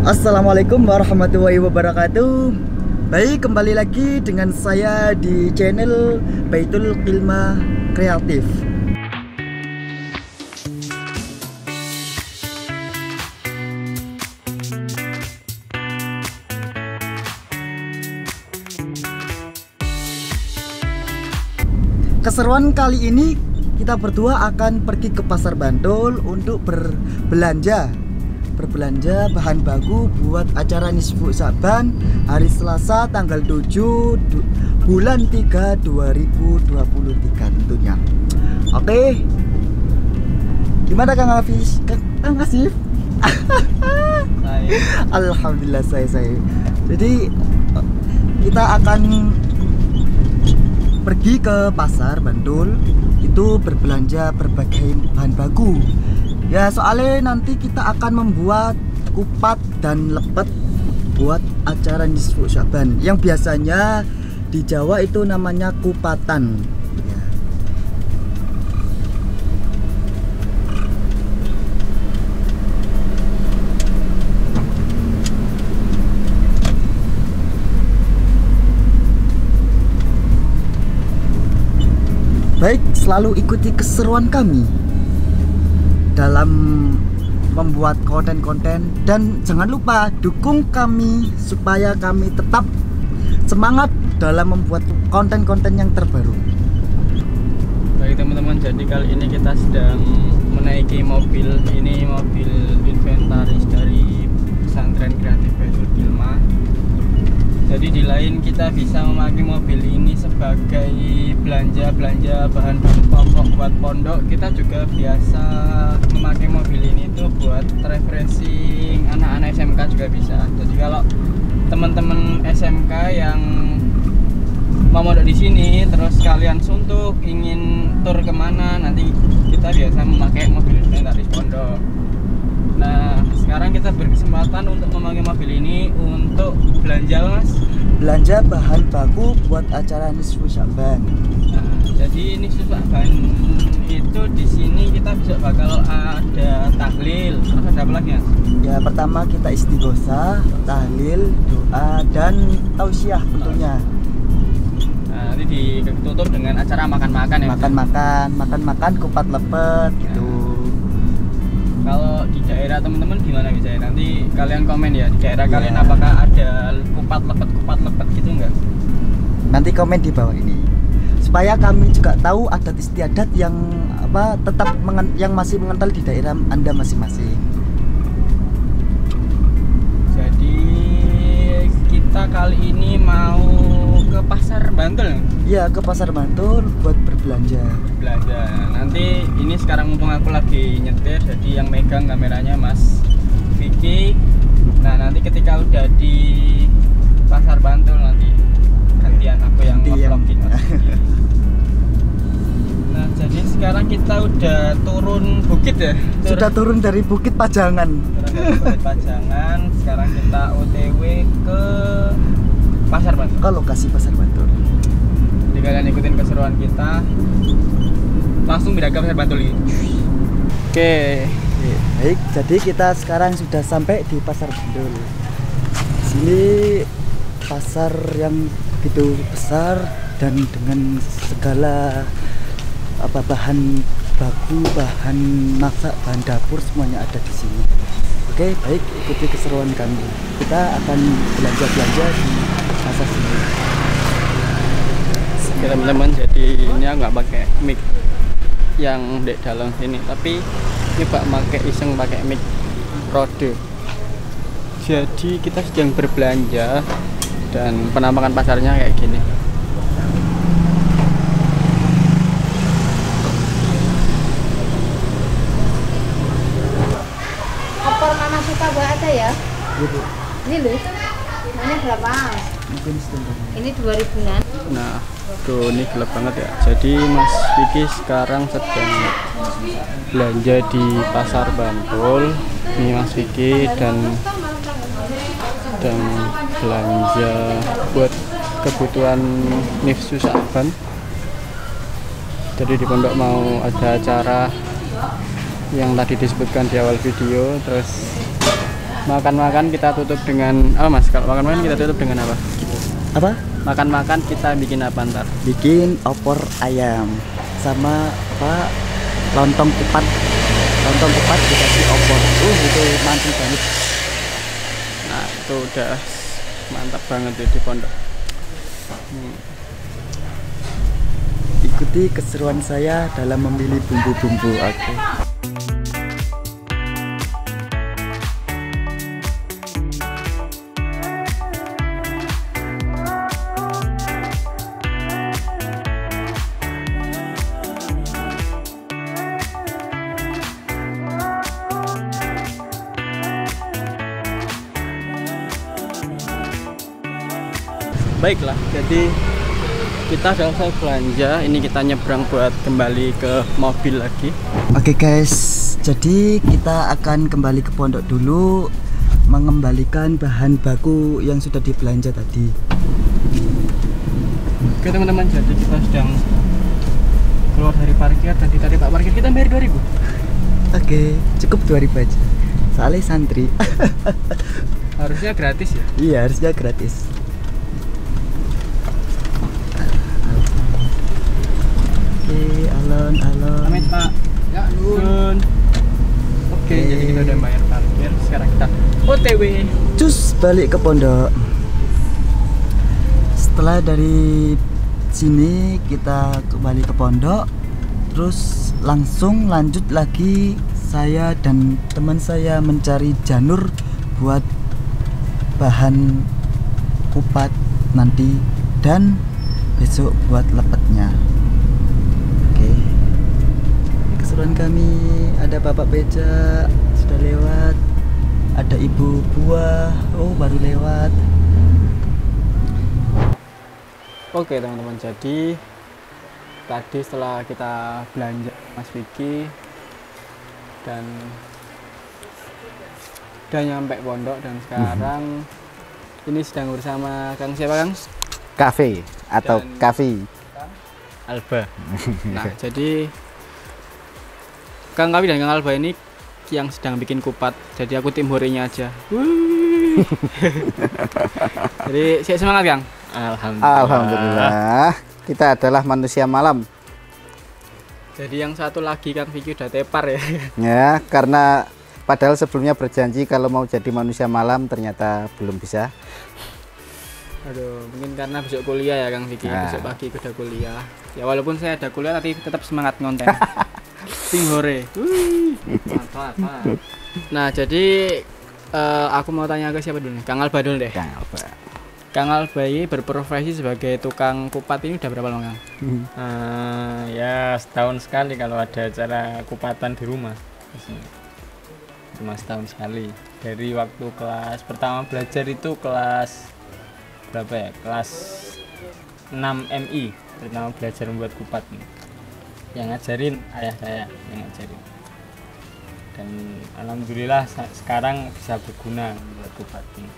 Assalamualaikum warahmatullahi wabarakatuh. Baik, kembali lagi dengan saya di channel Baitul Kilma Kreatif. Keseruan kali ini kita berdua akan pergi ke Pasar Bantul untuk berbelanja bahan baku buat acara Nisfu Sa'ban hari Selasa tanggal 7 bulan 3 2023 tentunya. Oke. Gimana Kang Hafiz? Kang Asif? Alhamdulillah saya. Jadi kita akan pergi ke Pasar Bantul itu berbelanja berbagai bahan baku. Ya, soalnya nanti kita akan membuat kupat dan lepet buat acara Nisfu Sa'ban yang biasanya di Jawa itu namanya kupatan ya. Baik, selalu ikuti keseruan kami dalam membuat konten-konten, dan jangan lupa dukung kami supaya kami tetap semangat dalam membuat konten-konten yang terbaru. Baik teman-teman, jadi kali ini kita sedang menaiki mobil. Ini mobil inventaris dari pesantren kreatif Baitul Kilma. Jadi di lain kita bisa memakai mobil ini sebagai belanja bahan pokok buat pondok. Kita juga biasa memakai mobil ini tuh buat refreshing anak-anak SMK juga bisa. Jadi kalau teman-teman SMK yang mau mondok di sini terus kalian suntuk ingin tur kemana, nanti kita biasa memakai mobil inventaris pondok. Nah, sekarang kita berkesempatan untuk memakai mobil ini untuk belanja, Mas. Belanja bahan baku buat acara Nisfu Sa'ban. Nah, jadi Nisfu Sa'ban itu di sini kita bisa bakal ada tahlil. Terus ada apa lagi, Mas? Ya, pertama kita istighosah, tahlil, doa, dan tausiah tentunya. Nah, nanti ditutup dengan acara makan-makan ya. Makan-makan, kupat lepet gitu. Kalau di daerah teman-teman gimana misalnya? Nanti kalian komen ya, di daerah kalian apakah ada kupat lepet gitu enggak? Nanti komen di bawah ini supaya kami juga tahu adat istiadat yang yang masih mengental di daerah Anda masing-masing. Jadi kita kali ini mau ke Pasar Bantul. Iya, ke Pasar Bantul buat berbelanja. Nanti ini sekarang mumpung aku lagi nyetir, jadi yang megang kameranya Mas Vicky. Nah, nanti ketika udah di Pasar Bantul nanti gantian aku yang nge-vlogin Mas Vicky. Nah, jadi sekarang kita udah turun bukit ya. Sudah turun dari Bukit Pajangan. Sekarang kita OTW ke Pasar Bantul. Ke lokasi Pasar Bantul. Jadi kalian ikutin keseruan kita. Langsung pindah ke Pasar Bantul ini. Oke. Baik, jadi kita sekarang sudah sampai di Pasar Bantul. Sini pasar yang begitu besar dan dengan segala bahan baku, bahan masak, bahan dapur semuanya ada di sini. Oke, baik, ikuti keseruan kami. Kita akan belanja-belanja di pasar sini. Oke teman-teman, jadi ini aku nggak pakai mic yang di dalam sini, tapi ini pakai iseng pakai mic Rode. Jadi kita sedang berbelanja dan penampakan pasarnya kayak gini. Opor mama suka buat ada ya? Gitu. Ini loh. Ini berapa? Mungkin setengah. Ini 2000-an. Nah, tuh ini gelap banget ya. Jadi Mas Vicky sekarang sedang belanja di Pasar Bantul. Ini Mas Vicky dan belanja buat kebutuhan Nisfu Sa'ban. Jadi di pondok mau ada acara yang tadi disebutkan di awal video, terus Makan-makan kita tutup dengan apa Mas? Kalau makan-makan kita tutup dengan apa? Apa? Makan-makan kita bikin apa ntar? Bikin opor ayam sama apa? Lontong kupat. Lontong kupat dikasih opor. Itu mantap banget. Nah itu udah mantap banget tuh di pondok. Ikuti keseruan saya dalam memilih bumbu-bumbu. Oke. Baiklah, jadi kita sudah selesai belanja. Ini kita nyebrang buat kembali ke mobil lagi. Oke guys, jadi kita akan kembali ke pondok dulu, mengembalikan bahan baku yang sudah dibelanja tadi. Oke teman-teman, jadi kita sedang keluar dari parkir. Tadi Pak parkir kita bayar 2000. Oke, cukup 2000 aja. Soalnya santri. Harusnya gratis ya? Iya, harusnya gratis. Oke, alon-alon. Amit Pak. Ya, Nun. Oke, jadi kita udah bayar parkir. Sekarang kita OTW. Cus balik ke pondok. Setelah dari sini kita kembali ke pondok, terus langsung lanjut lagi saya dan teman saya mencari janur buat bahan kupat nanti dan besok buat lepetnya. Oke, keseruan kami. Ada bapak beca sudah lewat, ada ibu buah baru lewat. Oke teman-teman, jadi tadi setelah kita belanja Mas Vicky dan udah nyampe pondok, dan sekarang ini sedang bersama Kang siapa Kang? Cafe atau Dan Kafi Alba. Nah jadi Kang Kafi dan Kang Alba ini yang sedang bikin kupat, jadi aku tim horenya aja. Jadi siap semangat Kang. Alhamdulillah kita adalah manusia malam Jadi yang satu lagi Kang Vicky udah tepar ya. ya, karena padahal sebelumnya berjanji kalau mau jadi manusia malam ternyata belum bisa. Aduh, mungkin karena besok kuliah ya Kang Vicky. Nah. Besok pagi udah kuliah. Ya walaupun saya ada kuliah tapi tetap semangat ngonten. Ting hore. Mantap. Nah, jadi aku mau tanya ke siapa dulu nih? Kang Alba dulu deh. Kang Alba ini berprofesi sebagai tukang kupat ini udah berapa lama Kang? Ya setahun sekali kalau ada acara kupatan di rumah. Cuma setahun sekali. Dari waktu kelas pertama belajar itu kelas berapa ya? Kelas 6 MI pertama belajar membuat kupat. Yang ngajarin ayah saya yang ngajarin. Dan alhamdulillah sekarang bisa berguna membuat kupat ini.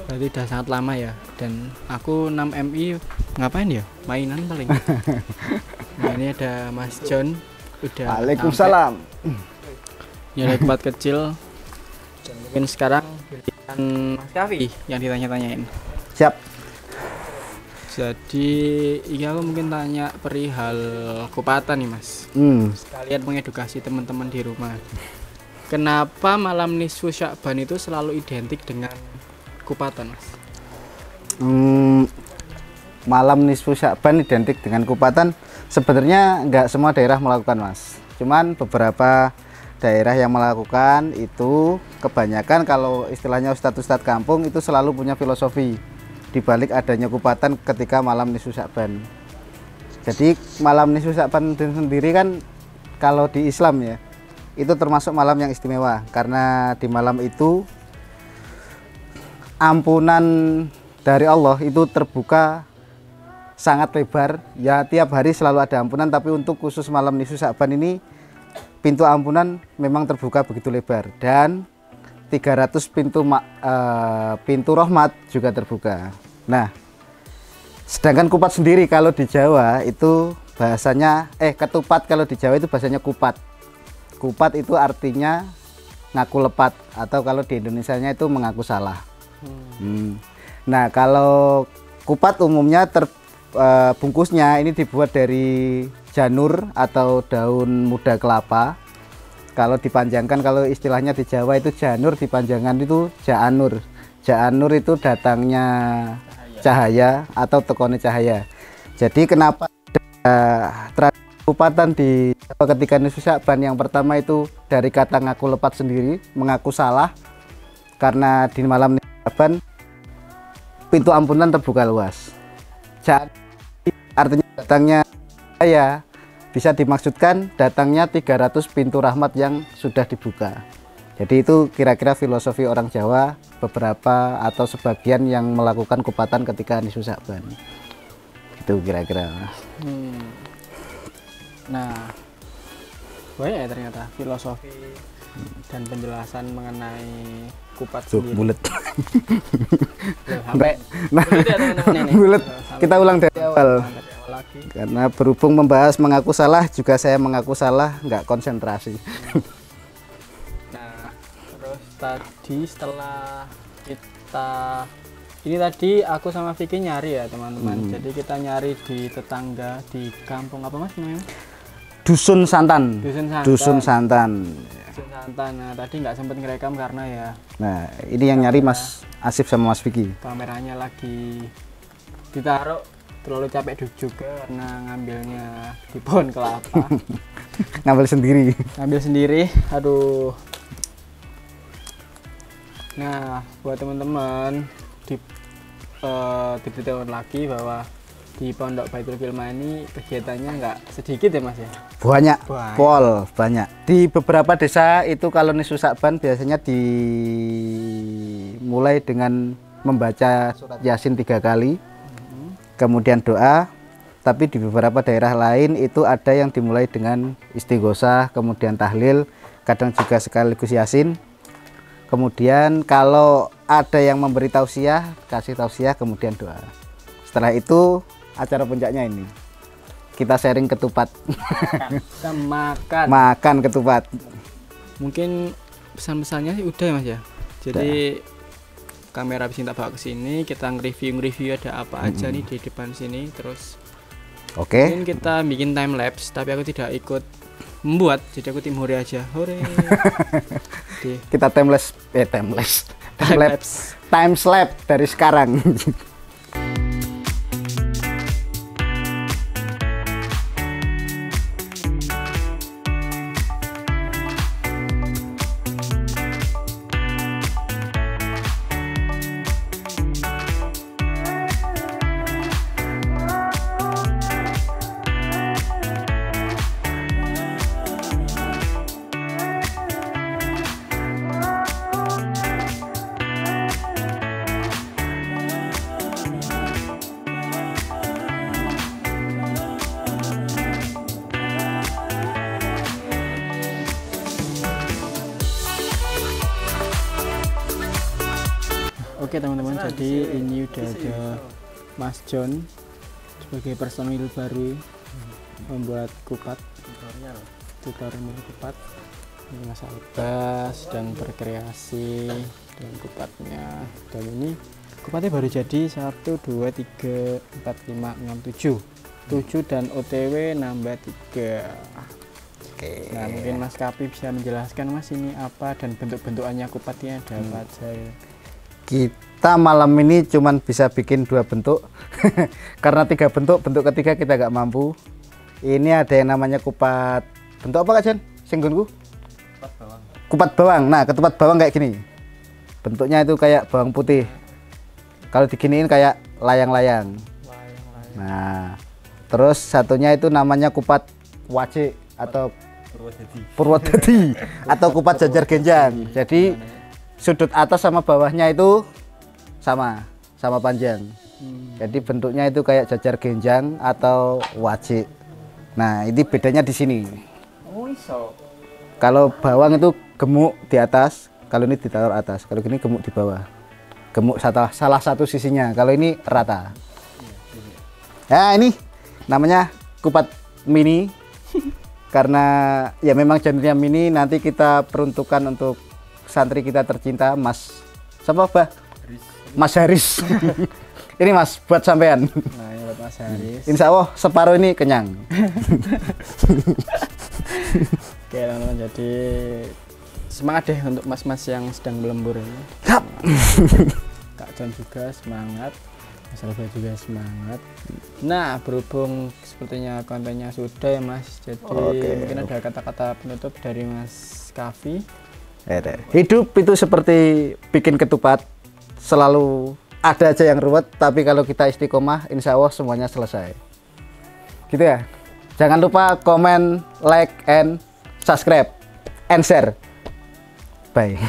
Berarti udah sangat lama ya. Dan aku 6 MI ngapain ya? Mainan paling. Nah, ini ada Mas John udah. Waalaikumsalam. Ya ada kupat kecil. Dan mungkin sekarang giliran Mas Kafi yang ditanya-tanyain. Siap. Jadi ini aku mungkin tanya perihal kupatan nih Mas. Sekalian mengedukasi teman-teman di rumah. Kenapa malam nisfu Sya'ban itu selalu identik dengan kupatan Mas? Malam nisfu Sya'ban identik dengan kupatan. Sebenarnya nggak semua daerah melakukan Mas. Cuman beberapa daerah yang melakukan itu kebanyakan kalau istilahnya ustadz-ustadz kampung itu selalu punya filosofi di balik adanya kupatan ketika malam nisfu Sya'ban. Jadi malam nisfu Sya'ban sendiri kan kalau di Islam ya itu termasuk malam yang istimewa karena di malam itu ampunan dari Allah itu terbuka sangat lebar ya, tiap hari selalu ada ampunan, tapi untuk khusus malam nisfu Sya'ban ini pintu ampunan memang terbuka begitu lebar dan 300 pintu rahmat juga terbuka. Nah, sedangkan kupat sendiri kalau di Jawa itu bahasanya ketupat, kalau di Jawa itu bahasanya kupat. Kupat itu artinya ngaku lepat, atau kalau di Indonesianya itu mengaku salah. Nah, kalau kupat umumnya bungkusnya ini dibuat dari janur atau daun muda kelapa. Kalau dipanjangkan, kalau istilahnya di Jawa itu janur, dipanjangkan itu jaanur. Jaanur itu datangnya cahaya atau tekone cahaya. Jadi kenapa tradisi kupatan di Jawa ketika nisfu Sya'ban yang pertama itu dari kata ngaku lepat sendiri, mengaku salah, karena di malam nisfu Sya'ban pintu ampunan terbuka luas. Jadi artinya datangnya cahaya, bisa dimaksudkan datangnya 300 pintu rahmat yang sudah dibuka. Jadi itu kira-kira filosofi orang Jawa, beberapa atau sebagian yang melakukan kupatan ketika nisfu Sya'ban. Itu kira-kira. Nah, banyak ya ternyata filosofi dan penjelasan mengenai kupat sendiri. Bulet. Sampai Nah, bulet ya teman-teman ini. bulet. Sampai Kita ulang dari awal. dari awal lagi. Karena berhubung membahas mengaku salah, juga saya mengaku salah, nggak konsentrasi. Nah, terus tadi setelah kita ini tadi aku sama Vicky nyari ya teman-teman. Jadi kita nyari di tetangga di kampung apa mas namanya? Dusun Santan. Dusun Santan. Dusun Santan. Dusun Santan. Nah, tadi nggak sempat ngerekam karena ya Nah, ini yang nyari Mas Asif sama Mas Vicky. kameranya lagi ditaruh, terlalu capek juga karena ngambilnya di pohon kelapa. Ngambil sendiri. Ngambil sendiri, aduh. Nah, buat teman-teman diberitahu lagi bahwa di Pondok Baitul Kilma ini kegiatannya nggak sedikit ya mas ya. Banyak, Banyak. pol, banyak. Di beberapa desa itu kalau nisfu Sya'ban biasanya dimulai dengan membaca surat Yasin 3 kali, kemudian doa. Tapi di beberapa daerah lain itu ada yang dimulai dengan istighosah, kemudian tahlil, kadang juga sekaligus Yasin. Kemudian kalau ada yang memberi tausiah, kasih tausiah, kemudian doa. Setelah itu acara puncaknya ini, kita sharing ketupat. Kita makan. Makan ketupat. Mungkin pesan-pesannya sih udah ya mas ya. Jadi kamera bisa kita bawa ke sini, kita nge-review ada apa aja nih di depan sini. Terus Oke. mungkin kita bikin time lapse, tapi aku tidak ikut membuat, jadi aku tim hore aja. Hore. Kita timeless. Time Time slap dari sekarang. Oke teman-teman, jadi ini udah ada Mas John sebagai personil baru membuat kupat, tutorial kupat. Ini Mas Albas dan berkreasi dengan kupatnya. Dan ini kupatnya baru jadi 1, 2, 3, 4, 5, 6, 7 dan OTW nambah 3. Oke. Nah mungkin Mas Kapi bisa menjelaskan mas ini apa dan bentuk-bentukannya kupatnya ada apa aja ya. Kita malam ini cuman bisa bikin 2 bentuk karena 3 bentuk ketiga kita nggak mampu. Ini ada yang namanya kupat, bentuk apa Kak Jan? Singgunku? Kupat bawang. Nah, ketupat bawang kayak gini. Bentuknya itu kayak bawang putih. Kalau diginiin kayak layang-layang. Nah, terus satunya itu namanya kupat wajik atau Purwodadi atau kupat jajar genjang. Jadi sudut atas sama bawahnya itu sama panjang. Jadi bentuknya itu kayak jajar genjang atau wajik. Nah, ini bedanya di sini. Kalau bawang itu gemuk di atas, kalau ini ditaruh atas. Kalau gini gemuk di bawah. Gemuk salah satu sisinya. Kalau ini rata. Ya, ini namanya kupat mini. Karena ya memang jenisnya mini, nanti kita peruntukan untuk santri kita tercinta, Mas siapa, Bah? Mas Haris. Ini Mas buat sampean. Nah, ini buat Mas Haris. Insya Allah separuh ini kenyang. Oke teman-teman, jadi semangat deh untuk mas-mas yang sedang melembur ini. Siap. Kak John juga semangat, Mas Alba juga semangat. Nah, berhubung sepertinya kontennya sudah ya Mas, jadi mungkin ada kata-kata penutup dari Mas Kavi. Hidup itu seperti bikin ketupat, selalu ada aja yang ruwet, tapi kalau kita istiqomah, insya Allah semuanya selesai. Gitu ya. Jangan lupa komen, like, and subscribe, and share. Bye.